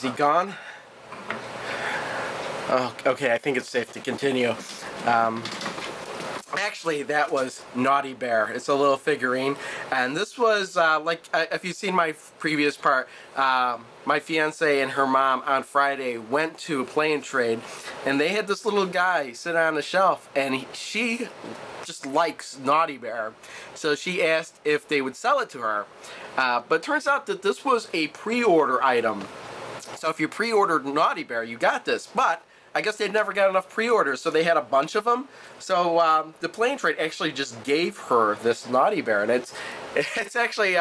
Is he gone? Oh, okay, I think it's safe to continue. Actually, that was Naughty Bear. It's a little figurine, and this was if you've seen my previous part, my fiance and her mom on Friday went to a play and trade, and they had this little guy sit on the shelf, and she just likes Naughty Bear, so she asked if they would sell it to her. But it turns out that this was a pre-order item, so if you pre-ordered Naughty Bear, you got this, but I guess they'd never got enough pre-orders, so they had a bunch of them. So the plane trade actually just gave her this Naughty Bear, and it's actually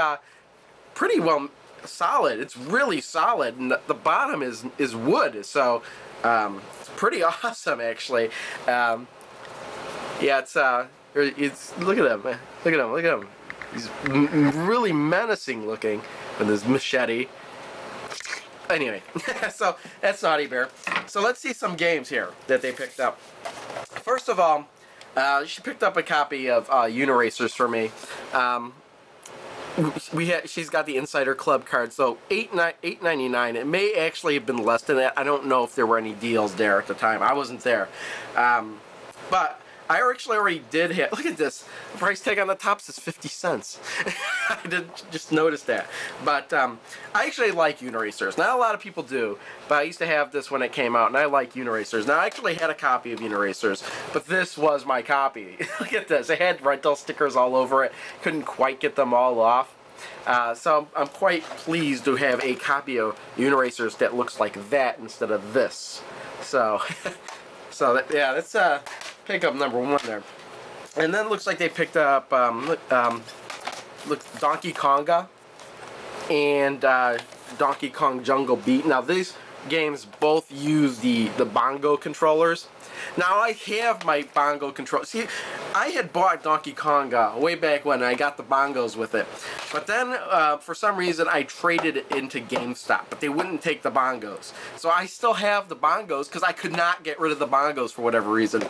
pretty well solid. It's really solid, and the bottom is wood, so it's pretty awesome actually. Yeah, it's look at him, look at him, look at him. He's really menacing looking with his machete. Anyway, so that's Naughty Bear. So let's see some games here that they picked up. First of all, she picked up a copy of Uniracers for me. She's got the Insider Club card, so $8.99. It may actually have been less than that. I don't know if there were any deals there at the time. I wasn't there, but I actually already did have. Look at this. The price tag on the top says 50 cents. I did just notice that. But I actually like Uniracers. Not a lot of people do, but I used to have this when it came out, and I like Uniracers. Now, I actually had a copy of Uniracers, but this was my copy. Look at this. It had rental stickers all over it. Couldn't quite get them all off. So I'm quite pleased to have a copy of Uniracers that looks like that instead of this. So, yeah, that's pickup number one there. And then it looks like they picked up look, Donkey Konga and Donkey Kong Jungle Beat. Now these games both use the bongo controllers. Now I have my bongo control. See, I had bought Donkey Konga way back when, and I got the bongos with it. But then, for some reason, I traded it into GameStop, but they wouldn't take the bongos. So I still have the bongos because I could not get rid of the bongos for whatever reason.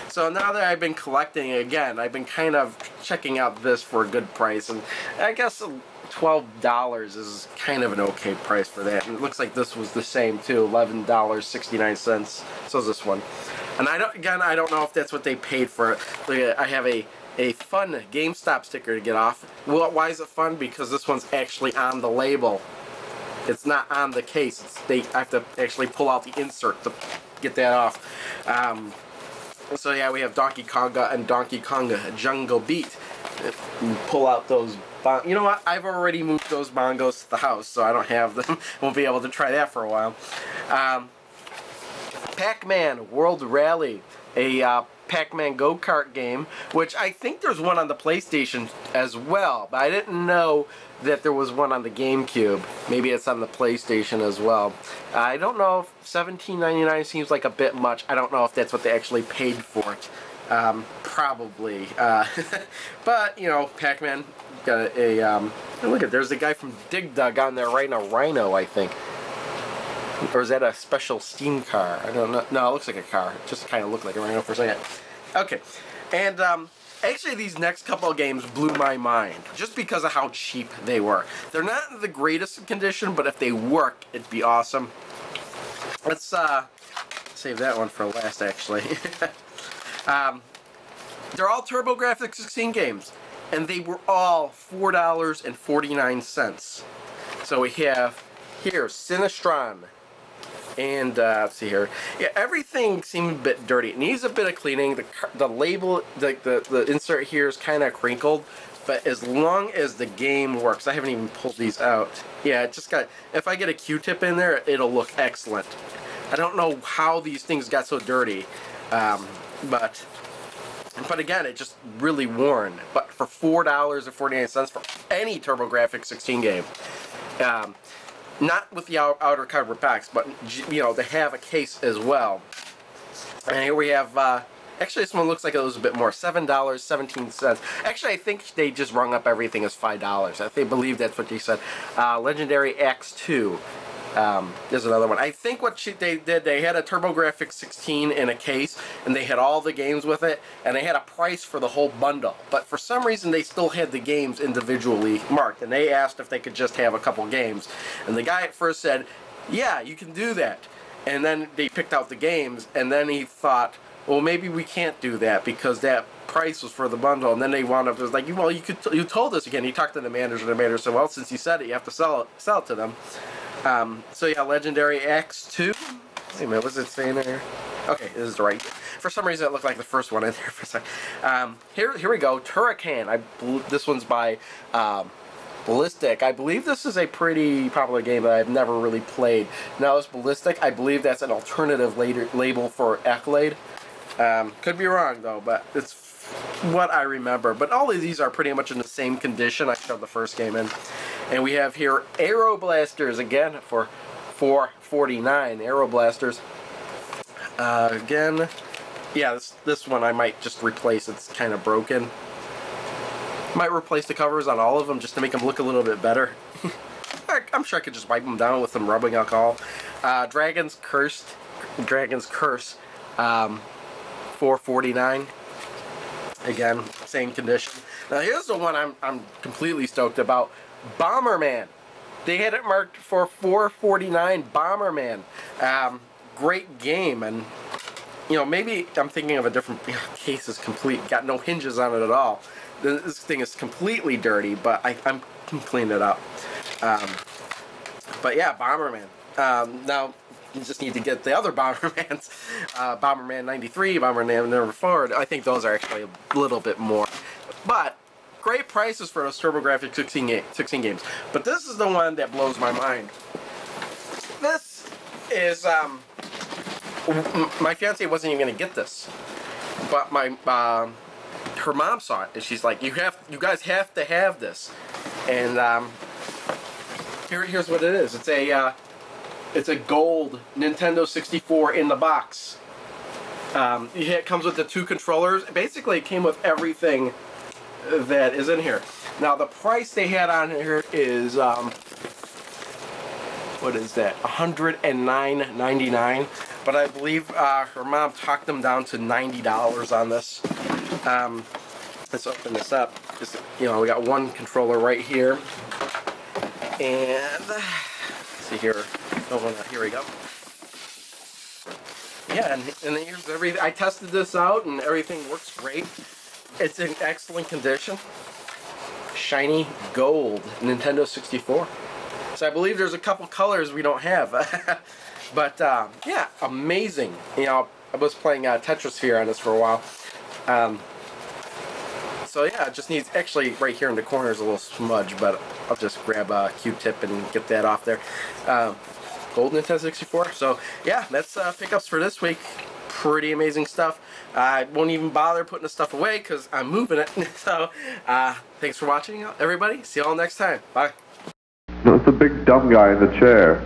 So now that I've been collecting again, I've been kind of checking out this for a good price, and I guess $12 is kind of an okay price for that. And it looks like this was the same too, $11.69. So is this one. And I don't know if that's what they paid for it. Look at it. I have a fun GameStop sticker to get off. Well, why is it fun? Because this one's actually on the label. It's not on the case. I have to actually pull out the insert to get that off. So yeah, we have Donkey Konga and Donkey Konga Jungle Beat. Pull out those. You know what? I've already moved those bongos to the house, so I don't have them. Won't be able to try that for a while. Pac-Man World Rally, a Pac-Man go-kart game, which I think there's one on the PlayStation as well, but I didn't know that there was one on the GameCube. Maybe it's on the PlayStation as well. I don't know if $17.99 seems like a bit much. I don't know if that's what they actually paid for it. Probably. But, you know, Pac-Man got look at, there's a guy from Dig Dug on there riding a rhino, I think. Or is that a special steam car? I don't know. No, it looks like a car. It just kind of looked like a rhino for a second. Okay. And actually these next couple of games blew my mind just because of how cheap they were. They're not in the greatest condition, but if they work, it'd be awesome. Let's save that one for last, actually. They're all TurboGrafx 16 games, and they were all $4.49. So we have here Sinistron. And let's see here. Yeah, everything seemed a bit dirty. It needs a bit of cleaning. The label, the insert here is kind of crinkled, but as long as the game works, I haven't even pulled these out. Yeah, it just got. If I get a Q-tip in there, it'll look excellent. I don't know how these things got so dirty, but again, it just really worn. But for $4.49 for any TurboGrafx 16 game. Not with the outer cardboard box, but, you know, they have a case as well. And here we have, actually this one looks like it was a bit more, $7.17. Actually, I think they just rung up everything as $5. I believe that's what they said. Legendary Axe 2. There's another one. I think what they did, they had a TurboGrafx 16 in a case, and they had all the games with it, and they had a price for the whole bundle. But for some reason, they still had the games individually marked, and they asked if they could just have a couple games. And the guy at first said, yeah, you can do that. And then they picked out the games, and then he thought, well, maybe we can't do that because that price was for the bundle. And then they wound up, it was like, well, you told us again. He talked to the manager, and the manager said, well, since you said it, you have to sell it to them. So yeah, Legendary X2. Wait a minute, what's it saying there? Okay, this is the right. For some reason, it looked like the first one in there for a second. Here we go. Turrican. This one's by Ballistic. I believe this is a pretty popular game that I've never really played. Now, this Ballistic, I believe that's an alternative label for Accolade. Could be wrong, though, but it's what I remember. But all of these are pretty much in the same condition. I shoved the first game in. And we have here Aero Blasters, again, for $4.49. Aero Blasters. Again, yeah, this one I might just replace. It's kind of broken. Might replace the covers on all of them just to make them look a little bit better. I'm sure I could just wipe them down with some rubbing alcohol. Dragon's Curse, $4.49. Again, same condition. Now here's the one I'm completely stoked about. Bomberman. They had it marked for $4.49. Bomberman. Great game, and you know, maybe I'm thinking of a different case. Is complete, got no hinges on it at all. This thing is completely dirty, but I'm clean it up. But yeah, Bomberman. Now you just need to get the other Bombermans. Bomberman 93, Bomberman number 4. I think those are actually a little bit more, but great prices for those TurboGrafx 16 games. But this is the one that blows my mind. This is my fiance wasn't even gonna get this, but my her mom saw it and she's like, you guys have to have this. And here's what it is. It's a gold Nintendo 64 in the box. It comes with the 2 controllers. Basically, it came with everything that is in here. Now the price they had on here is what is that? $109.99. But I believe her mom talked them down to $90 on this. Let's open this up. Just, you know, we got one controller right here, and let's see here. Oh, here we go. Yeah, and here's everything. I tested this out, and everything works great. It's in excellent condition. Shiny gold Nintendo 64. So I believe there's a couple colors we don't have. But yeah, amazing. You know, I was playing Tetrisphere on this for a while. So yeah, it just needs, actually right here in the corner is a little smudge, but I'll just grab a Q-tip and get that off there. Gold Nintendo 64. So yeah, that's pickups for this week. Pretty amazing stuff. I won't even bother putting the stuff away because I'm moving it. So thanks for watching, everybody. See you all next time. Bye. No, it's the big dumb guy in the chair.